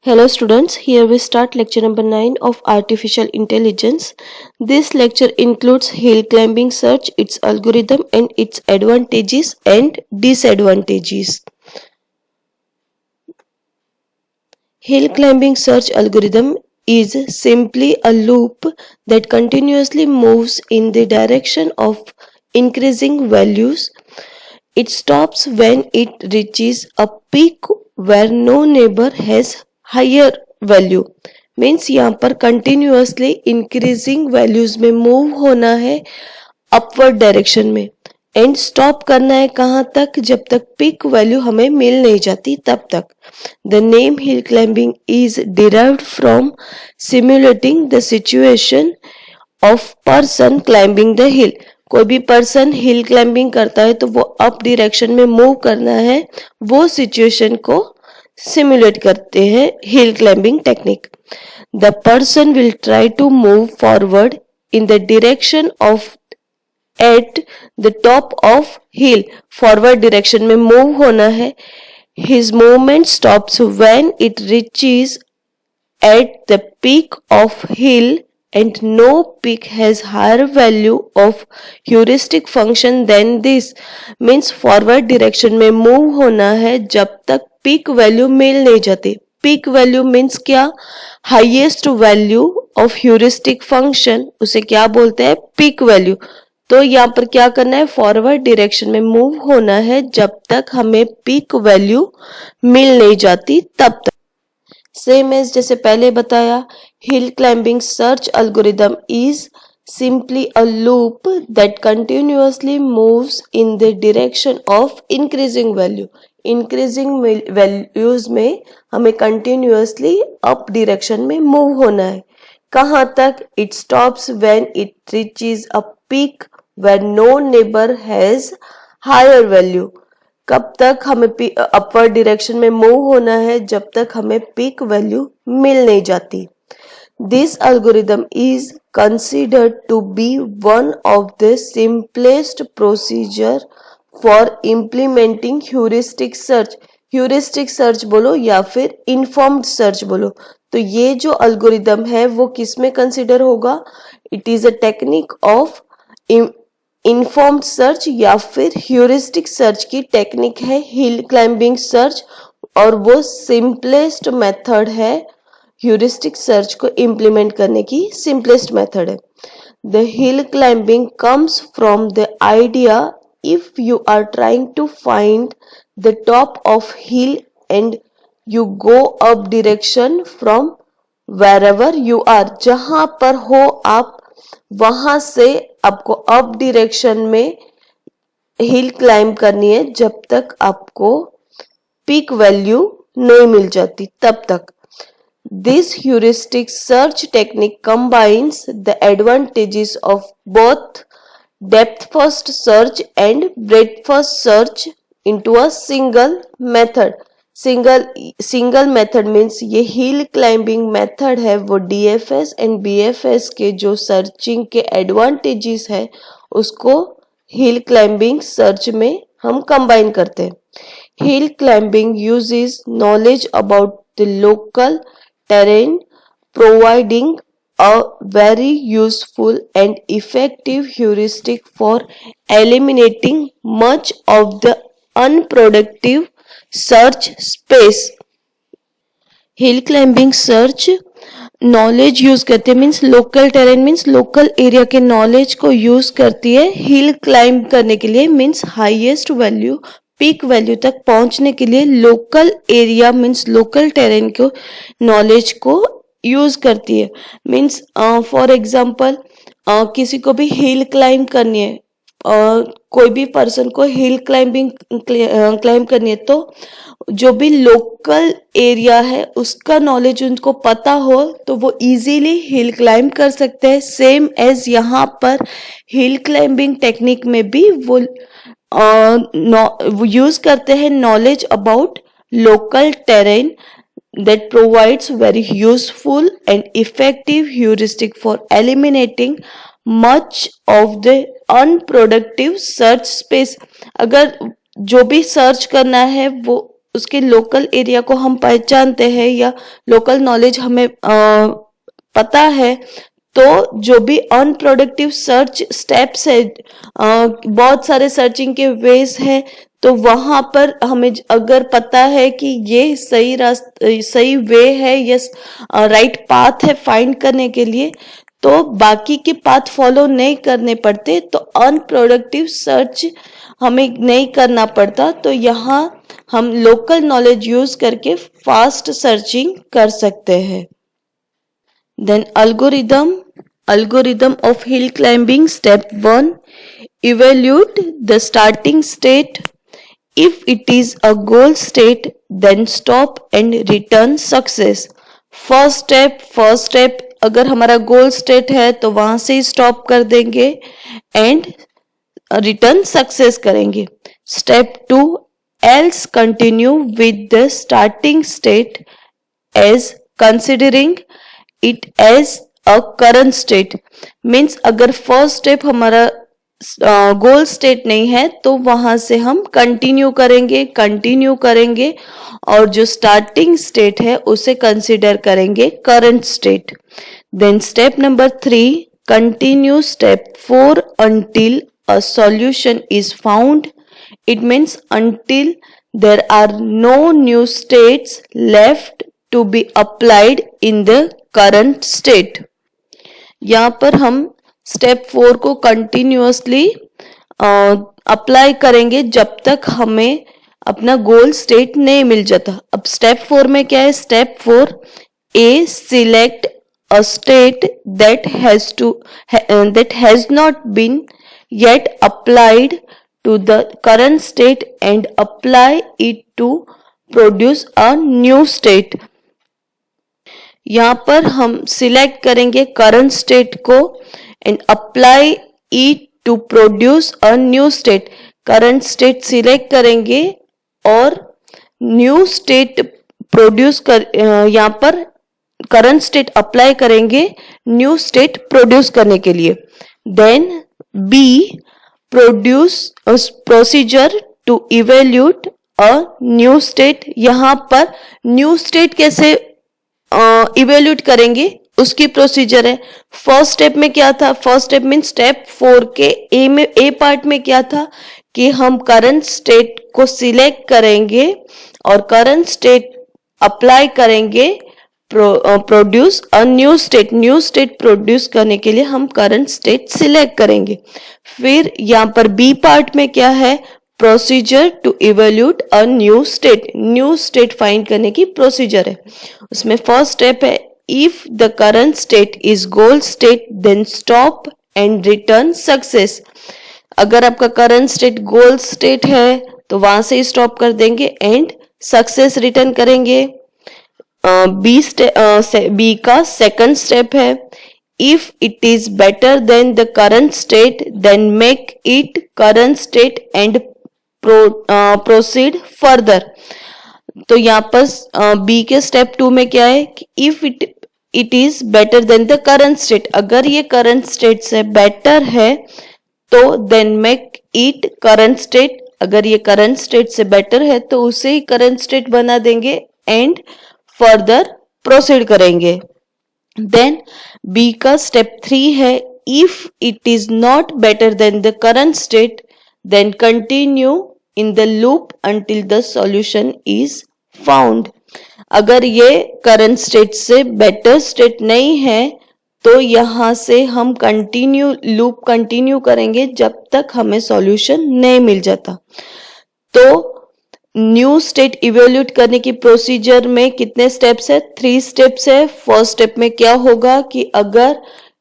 Hello students, here we start lecture number 9 of Artificial Intelligence. This lecture includes hill climbing search, its algorithm and its advantages and disadvantages. Hill climbing search algorithm is simply a loop that continuously moves in the direction of increasing values. It stops when it reaches a peak where no neighbor has higher value means यहाँ पर continuously increasing values में move होना है upward direction में and stop करना है कहाँ तक, जब तक पीक वैल्यू हमें मिल नहीं जाती तब तक. The name hill climbing is derived from simulating the situation of person climbing the हिल. कोई भी पर्सन हिल क्लाइंबिंग करता है तो वो अप डायरेक्शन में मूव करना है, वो सिचुएशन को सिमुलेट करते हैं hill climbing technique. The person will try to move forward in the direction of at the top of hill. Forward direction में मूव होना है. His movement stops when it reaches at the peak of hill and no peak has higher value of heuristic function than this. means forward direction में move होना है जब तक peak value मिल नहीं जाती. peak value means क्या, highest value of heuristic function, उसे क्या बोलते हैं, peak value. तो यहाँ पर क्या करना है, फॉरवर्ड डायरेक्शन में मूव होना है जब तक हमें पीक वैल्यू मिल नहीं जाती तब तक. सेम एज जैसे पहले बताया, hill climbing search algorithm is simply a loop that continuously moves in the direction of increasing value. Increasing values में हमें कंटिन्यूअसली अप डायरेक्शन में मूव होना है. कहाँ तक, it stops when it reaches a peak where no neighbour has higher value. कब तक हमें अपवर्ड डायरेक्शन में मूव होना है, जब तक हमें पीक वैल्यू मिल नहीं जाती. This algorithm is considered to be one of the simplest procedure for implementing heuristic search. Heuristic search बोलो या फिर इन्फॉर्म्ड सर्च बोलो, तो ये जो एल्गोरिदम है वो किस में कंसिडर होगा, it is a technique of informed search या फिर ह्यूरिस्टिक सर्च की टेक्निक है हिल क्लाइंबिंग सर्च, और वो सिंपलेस्ट मेथड है ह्यूरिस्टिक सर्च को इम्प्लीमेंट करने की सिंपलेस्ट मेथड है. The hill climbing comes from the idea if you are trying to find the top of hill and you go up direction from wherever you are. जहां पर हो आप, वहां से आपको अप डायरेक्शन में हिल क्लाइंब करनी है जब तक आपको पीक वैल्यू नहीं मिल जाती तब तक. This heuristic search technique combines the advantages of both depth first search and breadth first search into a single method. Single method means ये हिल क्लाइंबिंग मेथड है वो डीएफएस एंड बीएफएस के जो searching के एडवांटेजेस है उसको हिल climbing search में हम कंबाइन करते हैं. Hill climbing uses knowledge about the local terrain, providing a very useful and effective heuristic for eliminating much of the unproductive search space. Hill climbing search knowledge use करती है, means local terrain means local area के knowledge को use करती है hill climb करने के लिए. Means highest value peak value तक पहुंचने के लिए local area means local terrain को नॉलेज को यूज करती है. मीन्स फॉर एग्जाम्पल किसी को भी हिल क्लाइंब करनी है, कोई भी पर्सन को हिल क्लाइंब करनी है, तो जो भी लोकल एरिया है उसका नॉलेज उनको पता हो तो वो इजीली हिल क्लाइंब कर सकते हैं. सेम एज यहाँ पर हिल क्लाइंबिंग टेक्निक में भी वो यूज करते हैं knowledge about local terrain that provides very useful and effective heuristic for eliminating much of the unproductive search space. अगर जो भी सर्च करना है वो उसके लोकल एरिया को हम पहचानते हैं या लोकल नॉलेज हमें पता है, तो जो भी अनप्रोडक्टिव सर्च स्टेप्स है, बहुत सारे सर्चिंग के वेज है, तो वहां पर हमें अगर पता है कि ये सही वे है, यस राइट पाथ है फाइंड करने के लिए, तो बाकी के पाथ फॉलो नहीं करने पड़ते, तो अनप्रोडक्टिव सर्च हमें नहीं करना पड़ता। तो यहाँ हम लोकल नॉलेज यूज करके फास्ट सर्चिंग कर सकते हैं। Then algorithm of hill climbing. Step 1, evaluate the starting state. If it is a goal state, then stop and return success. First step अगर हमारा गोल स्टेट है तो वहां से ही स्टॉप कर देंगे एंड रिटर्न सक्सेस करेंगे। Step 2, else continue with the starting state as considering it as a current state. Means अगर फर्स्ट स्टेप हमारा गोल स्टेट नहीं है तो वहां से हम कंटिन्यू करेंगे और जो स्टार्टिंग स्टेट है उसे कंसिडर करेंगे current state. Then step number 3, continue step 4 until a solution is found. It means until there are no new states left to be applied in the current state. यहाँ पर हम step 4 को continuously apply करेंगे जब तक हमें अपना गोल state नहीं मिल जाता। अब स्टेप 4 में क्या है? Step 4, A select a state that has not been yet applied to the current state and apply it to produce a new state. यहाँ पर हम सिलेक्ट करेंगे करंट स्टेट को and apply it to produce a new state. Current state select करेंगे और new state produce कर यहाँ पर करंट स्टेट अप्लाई करेंगे न्यू स्टेट प्रोड्यूस करने के लिए। Then B, procedure to evaluate a new state. यहाँ पर न्यू स्टेट कैसे इवेल्यूट करेंगे उसकी प्रोसीजर है। फर्स्ट स्टेप में क्या था? फर्स्ट स्टेप मीन स्टेप 4 के ए पार्ट में क्या था कि हम करंट स्टेट को सिलेक्ट करेंगे और करंट स्टेट अप्लाई करेंगे produce a new state produce करने के लिए हम करंट स्टेट सिलेक्ट करेंगे। फिर यहाँ पर बी पार्ट में क्या है? Procedure to evaluate a new state find करने की प्रोसीजर है। उसमें फर्स्ट स्टेप है, if the current state is goal state then stop and return success. अगर आपका करंट स्टेट गोल स्टेट है तो वहां से ही स्टॉप कर देंगे एंड सक्सेस रिटर्न करेंगे। बी का सेकंड स्टेप है, if it is better than the current state then make it current state and proceed further। तो यहाँ पर बी के स्टेप 2 में क्या है कि if it is better than the current state, अगर ये current state से better है तो then make it current state, अगर ये current state से better है तो उसे ही current state बना देंगे एंड फर्दर प्रोसीड करेंगे। देन बी का स्टेप 3 है, if it is not better than the current state then continue in the loop until the solution is found. अगर ये करंट स्टेट से बेटर स्टेट नहीं है तो यहां से हम लूप कंटिन्यू करेंगे जब तक हमें सॉल्यूशन नहीं मिल जाता। तो न्यू स्टेट इवेल्यूट करने की प्रोसीजर में कितने स्टेप्स है? 3 स्टेप्स है। फर्स्ट स्टेप में क्या होगा कि अगर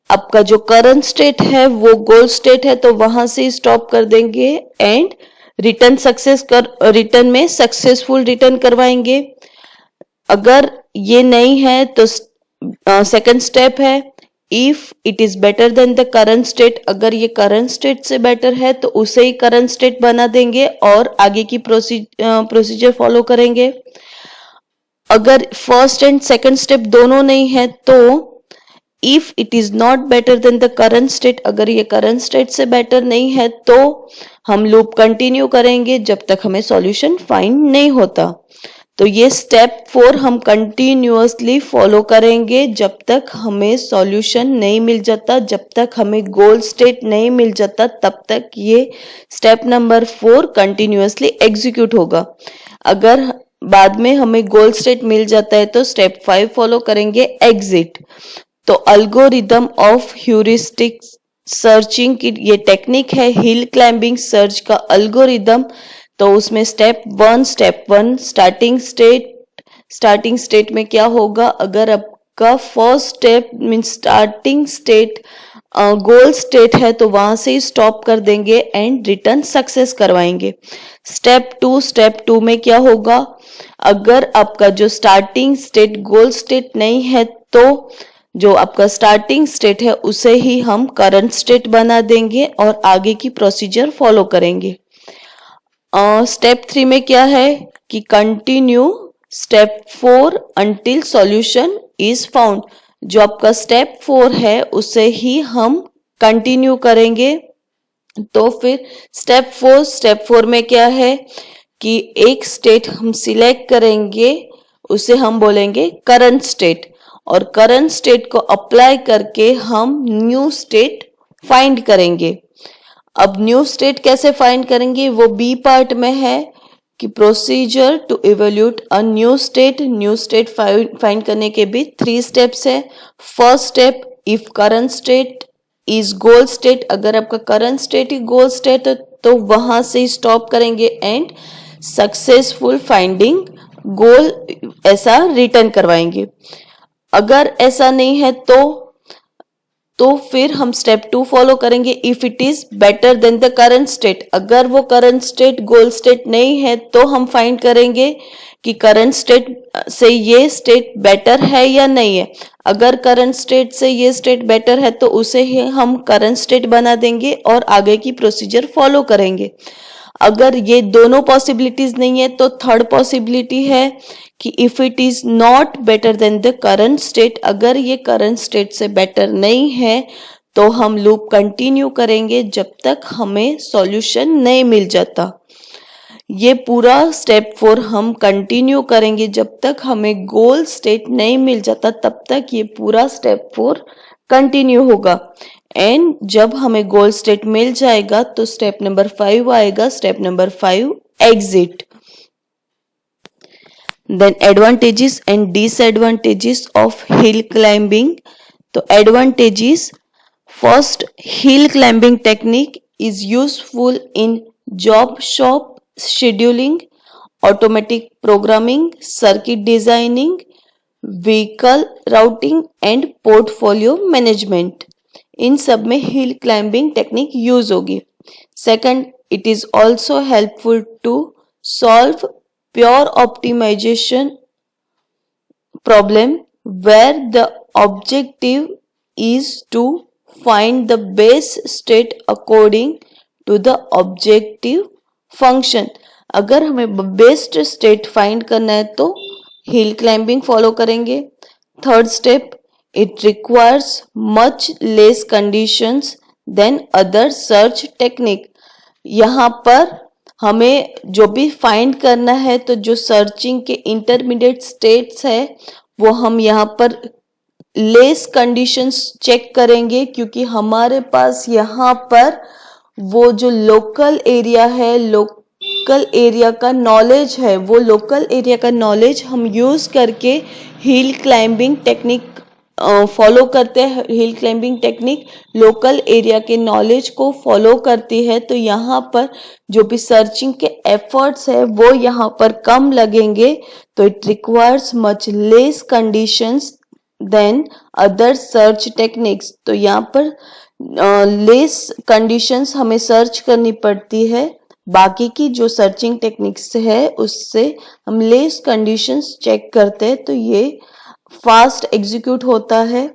आपका जो करंट स्टेट है वो गोल स्टेट है तो वहां से स्टॉप कर देंगे एंड रिटर्न में सक्सेसफुल रिटर्न करवाएंगे। अगर ये नहीं है तो सेकंड स्टेप है, if it is better than the current state, अगर ये करंट स्टेट से बेटर है तो उसे ही करंट स्टेट बना देंगे और आगे की प्रोसीजर फॉलो करेंगे। अगर फर्स्ट एंड सेकंड स्टेप दोनों नहीं है तो if it is not better than the current state, अगर ये करंट स्टेट से बेटर नहीं है तो हम लूप कंटिन्यू करेंगे जब तक हमें सॉल्यूशन फाइंड नहीं होता। तो ये स्टेप 4 हम कंटिन्यूअसली फॉलो करेंगे जब तक हमें सॉल्यूशन नहीं मिल जाता, जब तक हमें गोल स्टेट नहीं मिल जाता, तब तक ये स्टेप नंबर 4 कंटिन्यूअसली एग्जीक्यूट होगा। अगर बाद में हमें गोल स्टेट मिल जाता है तो स्टेप 5 फॉलो करेंगे, एग्जिट। तो अल्गोरिदम ऑफ ह्यूरिस्टिक सर्चिंग की ये टेक्निक है, हिल क्लाइंबिंग सर्च का अल्गोरिदम। तो उसमें स्टेप वन स्टार्टिंग स्टेट में क्या होगा, अगर आपका first step mean starting state goal state है तो वहां से ही स्टॉप कर देंगे एंड रिटर्न सक्सेस करवाएंगे। स्टेप टू में क्या होगा, अगर आपका जो स्टार्टिंग स्टेट गोल स्टेट नहीं है तो जो आपका स्टार्टिंग स्टेट है उसे ही हम करंट स्टेट बना देंगे और आगे की प्रोसीजर फॉलो करेंगे। स्टेप 3 में क्या है कि continue step 4 until solution is found. जो आपका स्टेप 4 है उसे ही हम कंटिन्यू करेंगे। तो फिर स्टेप 4 में क्या है कि एक स्टेट हम सिलेक्ट करेंगे, उसे हम बोलेंगे करंट स्टेट, और करंट स्टेट को अप्लाई करके हम न्यू स्टेट फाइंड करेंगे। अब न्यू स्टेट कैसे फाइंड करेंगे वो बी पार्ट में है कि procedure to evaluate a new state find करने के भी 3 स्टेप्स है। First step, if current state is goal state, अगर आपका करंट स्टेट ही गोल स्टेट है तो वहां से स्टॉप करेंगे एंड सक्सेसफुल फाइंडिंग गोल ऐसा रिटर्न करवाएंगे। अगर ऐसा नहीं है तो फिर हम स्टेप 2 फॉलो करेंगे, if it is better than the current state. अगर वो करंट स्टेट गोल स्टेट नहीं है तो हम फाइंड करेंगे कि करंट स्टेट से ये स्टेट बेटर है या नहीं है। अगर करंट स्टेट से ये स्टेट बेटर है तो उसे ही हम करंट स्टेट बना देंगे और आगे की प्रोसीजर फॉलो करेंगे। अगर ये दोनों पॉसिबिलिटीज नहीं है तो थर्ड पॉसिबिलिटी है कि if it is not better than the current state, अगर ये करंट स्टेट से बेटर नहीं है तो हम लूप कंटिन्यू करेंगे जब तक हमें सॉल्यूशन नहीं मिल जाता। ये पूरा स्टेप 4 हम कंटिन्यू करेंगे जब तक हमें गोल स्टेट नहीं मिल जाता, तब तक ये पूरा स्टेप 4 कंटिन्यू होगा। एंड जब हमें गोल स्टेट मिल जाएगा तो स्टेप नंबर 5 आएगा, step number 5 exit. Then advantages and disadvantages of hill climbing. तो advantages, first, hill climbing technique is useful in job shop scheduling, automatic programming, circuit designing, vehicle routing and portfolio management. इन सब में hill climbing technique use होगी। Second, it is also helpful to solve pure optimisation problem where the objective is to find the best state according to the objective function. अगर हमें best state find करना है तो hill climbing follow करेंगे। Third step, it requires much less conditions than other search technique। यहाँ पर हमें जो भी फाइंड करना है तो जो सर्चिंग के इंटरमीडिएट स्टेट्स है वो हम यहाँ पर लेस कंडीशंस चेक करेंगे, क्योंकि हमारे पास यहाँ पर वो जो लोकल एरिया है, लोकल एरिया का नॉलेज है, वो लोकल एरिया का नॉलेज हम यूज करके हिल क्लाइंबिंग टेक्निक फॉलो करते हैं। Hill climbing technique local area के नॉलेज को फॉलो करती है, तो यहाँ पर जो भी सर्चिंग के एफर्ट्स है वो यहाँ पर कम लगेंगे। तो it requires much less conditions than other search techniques. तो यहाँ पर लेस कंडीशंस हमें सर्च करनी पड़ती है, बाकी की जो सर्चिंग टेक्निक्स है उससे हम लेस कंडीशंस चेक करते हैं, तो ये फास्ट एग्जीक्यूट होता है।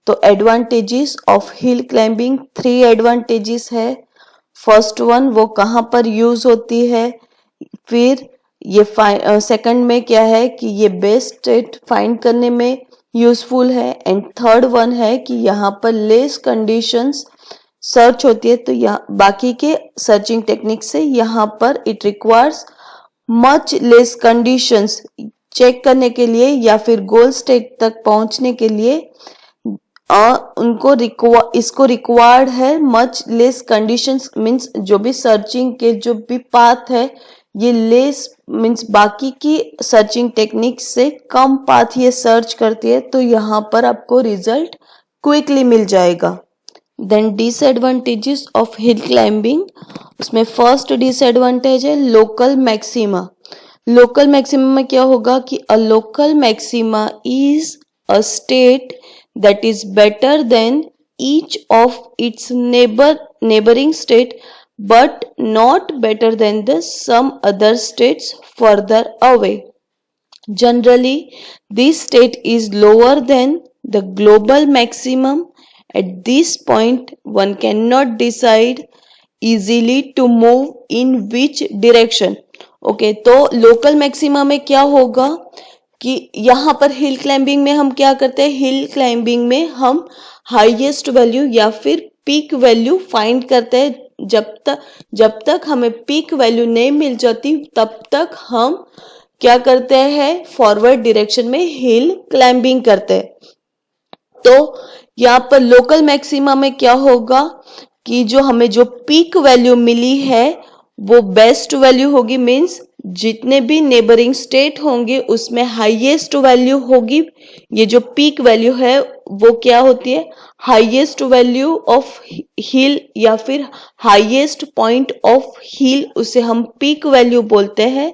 तो advantages of hill climbing, 3 advantages है। फर्स्ट वन, वो कहाँ पर यूज होती है, फिर ये सेकंड में क्या है कि ये बेस्ट स्टेट फाइंड करने में यूजफुल है। एंड थर्ड वन है कि यहाँ पर लेस कंडीशंस सर्च होती है, तो यहाँ बाकी के सर्चिंग टेक्निक से यहाँ पर it requires much less conditions check करने के लिए या फिर गोल स्टेट तक पहुंचने के लिए इसको रिक्वायर्ड है मच लेस कंडीशंस। मीन्स जो भी सर्चिंग के जो भी पाथ है ये लेस मीन्स बाकी की सर्चिंग टेक्निक से कम पाथ ये सर्च करती है, तो यहाँ पर आपको रिजल्ट क्विकली मिल जाएगा। Then disadvantages of hill climbing, उसमें फर्स्ट डिसएडवांटेज है लोकल मैक्सिमा। लोकल मैक्सिमा में क्या होगा कि a local maxima is a state that is better than each of its neighboring state but not better than the some other states further away. Generally, this state is lower than the global maximum. At this point, one cannot decide easily to move in which direction. Okay, तो local maxima में क्या होगा कि यहाँ पर hill climbing में हम क्या करते हैं, हिल क्लाइंबिंग में हम हाईएस्ट वैल्यू या फिर पीक वैल्यू फाइंड करते हैं। जब तक हमें पीक वैल्यू नहीं मिल जाती तब तक हम क्या करते हैं, फॉरवर्ड डायरेक्शन में हिल क्लाइंबिंग करते हैं। तो यहाँ पर लोकल मैक्सिमा में क्या होगा कि जो हमें जो पीक वैल्यू मिली है वो बेस्ट वैल्यू होगी। मीन्स जितने भी नेबरिंग स्टेट होंगे उसमें हाईएस्ट वैल्यू होगी। ये जो पीक वैल्यू है वो क्या होती है, हाईएस्ट वैल्यू ऑफ हिल या फिर हाईएस्ट पॉइंट ऑफ हिल, उसे हम पीक वैल्यू बोलते हैं।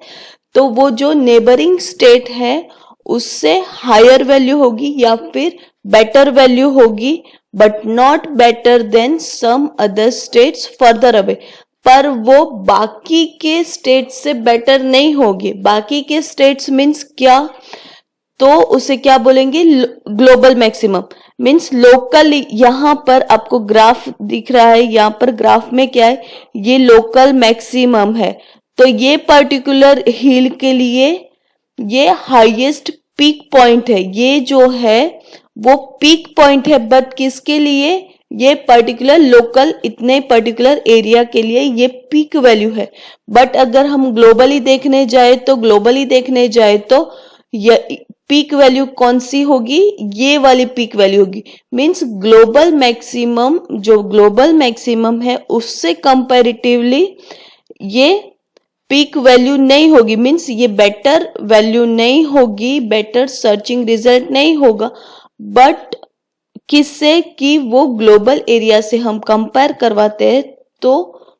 तो वो जो नेबरिंग स्टेट है उससे हायर वैल्यू होगी या फिर बेटर वैल्यू होगी, but not better than some other states further away. पर वो बाकी के स्टेट से बेटर नहीं होगी। बाकी के स्टेट्स मीन्स क्या, तो उसे क्या बोलेंगे, ग्लोबल मैक्सिमम। मीन्स लोकल, यहाँ पर आपको ग्राफ दिख रहा है, यहाँ पर ग्राफ में क्या है, ये लोकल मैक्सिमम है। तो ये पर्टिकुलर हिल के लिए ये हाईएस्ट पीक पॉइंट है, ये जो है वो पीक पॉइंट है। बट किसके लिए, ये पर्टिकुलर लोकल इतने पर्टिकुलर एरिया के लिए ये पीक वैल्यू है। बट अगर हम ग्लोबली देखने जाए तो ये पीक वैल्यू कौन सी होगी, ये वाली पीक वैल्यू होगी। मींस ग्लोबल मैक्सिमम, जो ग्लोबल मैक्सिमम है उससे कंपैरेटिवली ये पीक वैल्यू नहीं होगी। मींस ये बेटर वैल्यू नहीं होगी, बेटर सर्चिंग रिजल्ट नहीं होगा। बट किससे, कि वो ग्लोबल एरिया से हम कंपेयर करवाते हैं तो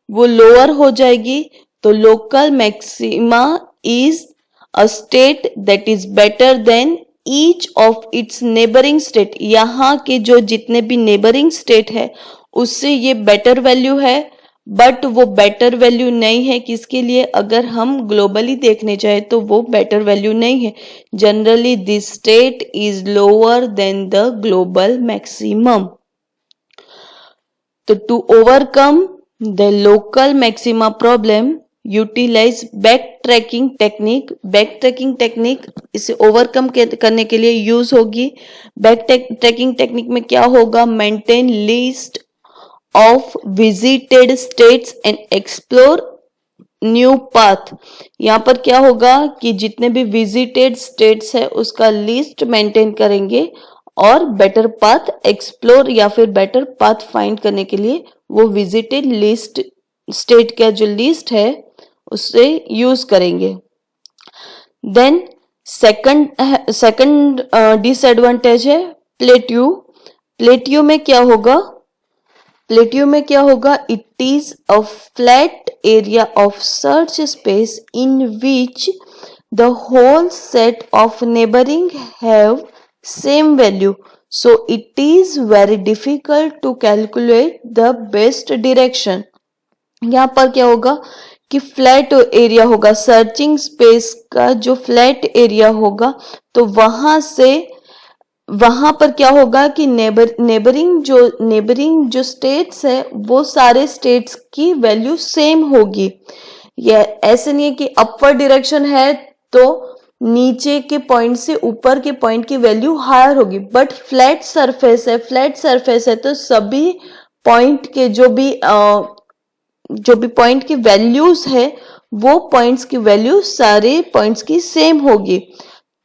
वो लोअर हो जाएगी। तो local maxima is a state that is better than each of its neighbouring state. यहाँ के जो जितने भी नेबरिंग स्टेट है उससे ये बेटर वैल्यू है, बट वो बेटर वैल्यू नहीं है किसके लिए, अगर हम ग्लोबली देखने जाए तो वो बेटर वैल्यू नहीं है। Generally this state is lower than the global maximum. तो to overcome the local maxima problem utilise back tracking technique. Back tracking technique इसे ओवरकम करने के लिए यूज होगी। बैक ट्रैकिंग टेक्निक में क्या होगा, maintain list of visited states and explore new path। यहाँ पर क्या होगा कि जितने भी visited states है उसका लिस्ट मेंटेन करेंगे और बेटर पाथ एक्सप्लोर या फिर बेटर पाथ फाइंड करने के लिए वो विजिटेड लिस्ट स्टेट का जो लिस्ट है उससे यूज करेंगे। देन सेकंड डिसएडवांटेज है प्लेट्यू। प्लेट्यू में क्या होगा, प्लेट्यू में क्या होगा, it is a flat area of search space in which the whole set of neighbouring have same value, so it is very difficult to calculate the best direction. यहाँ पर क्या होगा कि फ्लैट एरिया होगा, searching space का जो flat area होगा, तो वहां पर क्या होगा कि नेबरिंग जो स्टेट्स है वो सारे स्टेट्स की वैल्यू सेम होगी। ये ऐसे नहीं है कि अपवर्ड डायरेक्शन है तो नीचे के पॉइंट से ऊपर के पॉइंट की वैल्यू हायर होगी, बट फ्लैट सरफेस है तो सभी पॉइंट के जो भी पॉइंट की वैल्यूज है वो पॉइंट्स की वैल्यू सारे पॉइंट्स की सेम होगी।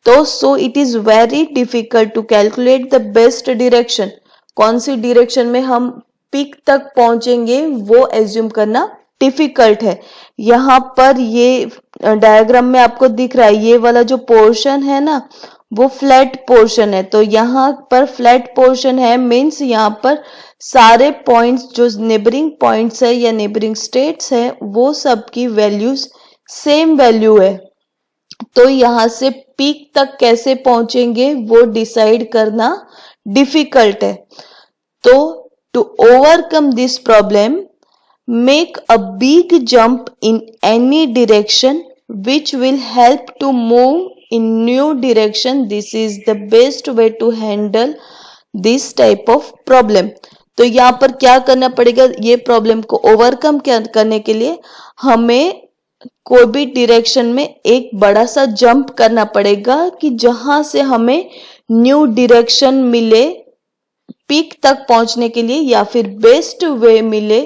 तो so it is very difficult to calculate the best direction. कौन सी डायरेक्शन में हम पीक तक पहुंचेंगे वो एज्यूम करना डिफिकल्ट है। यहाँ पर ये डायग्राम में आपको दिख रहा है, ये वाला जो पोर्शन है ना वो फ्लैट पोर्शन है। तो यहाँ पर फ्लैट पोर्शन है मीन्स यहाँ पर सारे पॉइंट्स जो नेबरिंग पॉइंट्स है या नेबरिंग स्टेट्स है वो सब की वैल्यूज सेम वैल्यू है। तो यहाँ से पीक तक कैसे पहुंचेंगे वो डिसाइड करना डिफिकल्ट है। तो to overcome this problem, make a big jump in any direction which will help to move in new direction. This is the best way to handle this type of problem. तो यहाँ पर क्या करना पड़ेगा, ये problem को overcome करने के लिए हमें कोई भी डायरेक्शन में एक बड़ा सा जंप करना पड़ेगा कि जहां से हमें न्यू डायरेक्शन मिले पीक तक पहुंचने के लिए, या फिर बेस्ट वे मिले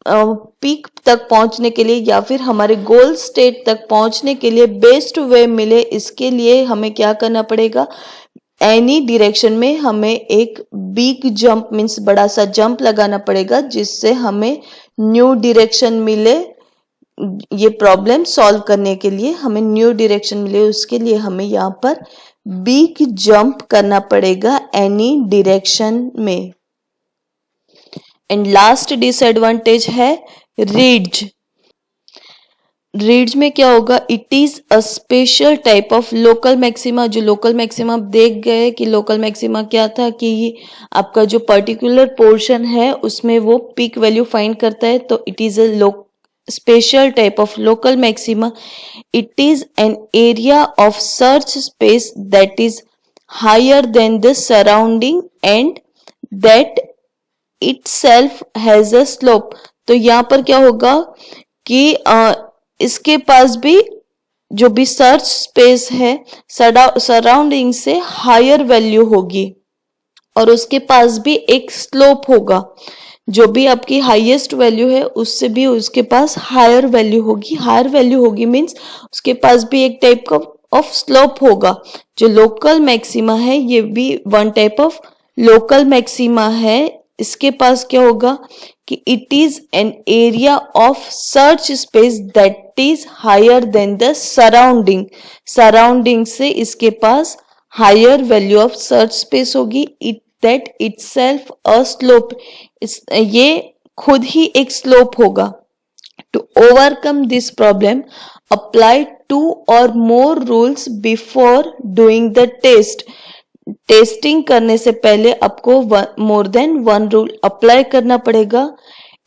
पीक तक पहुंचने के लिए, या फिर हमारे गोल स्टेट तक पहुंचने के लिए बेस्ट वे मिले। इसके लिए हमें क्या करना पड़ेगा, एनी डायरेक्शन में हमें एक बिग जंप मीन्स बड़ा सा जंप लगाना पड़ेगा जिससे हमें न्यू डायरेक्शन मिले। ये प्रॉब्लम सॉल्व करने के लिए हमें न्यू डायरेक्शन मिले, उसके लिए हमें यहाँ पर बिग जंप करना पड़ेगा एनी डायरेक्शन में। एंड लास्ट डिसएडवांटेज है रिड्ज। रिड्ज में क्या होगा, it is a special type of local maxima. जो लोकल मैक्सिमा देख गए कि लोकल मैक्सिमा क्या था कि आपका जो पर्टिकुलर पोर्शन है उसमें वो पीक वैल्यू फाइंड करता है। तो it is a special type of local maxima. It is an area of search space that is higher than the surrounding and that itself has a slope. तो यहाँ पर क्या होगा कि इसके पास भी जो भी सर्च स्पेस है सराउंडिंग से हायर वैल्यू होगी और उसके पास भी एक स्लोप होगा। जो भी आपकी हाईएस्ट वैल्यू है उससे भी उसके पास हायर वैल्यू होगी। हायर वैल्यू होगी मीन्स उसके पास भी एक टाइप का ऑफ स्लोप होगा। जो लोकल मैक्सिमा है ये भी one type of local maxima है। इसके पास क्या होगा कि it is an area of search space that is higher than the surrounding. Surrounding से इसके पास higher value of search space होगी। It that itself a slope, ये खुद ही एक स्लोप होगा। To overcome this problem apply 2 or more rules before doing the test. Testing करने से पहले आपको मोर देन 1 रूल अप्लाई करना पड़ेगा।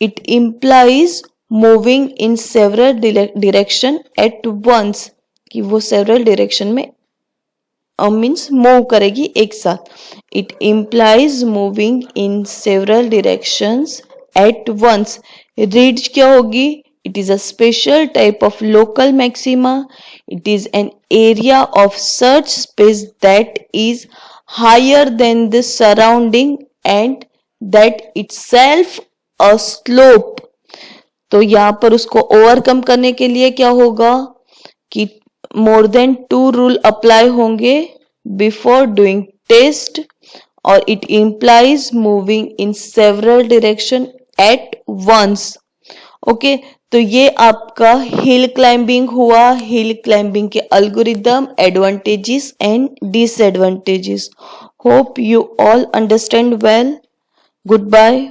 It implies moving in several direction at once, कि वो सेवरल डायरेक्शन में मीन्स मूव करेगी एक साथ। It implies moving in several directions at once. Ridge क्या होगी, it is a special type of local maxima. It is an area of search space that is higher than the surrounding and that itself a slope. तो यहाँ पर उसको overcome करने के लिए क्या होगा कि मोर देन 2 रूल अप्लाई होंगे बिफोर डूइंग टेस्ट और it implies moving in several direction at once. Okay, तो ये आपका हिल क्लाइंबिंग हुआ। हिल क्लाइंबिंग के algorithm, advantages and disadvantages. Hope you all understand well. Good bye.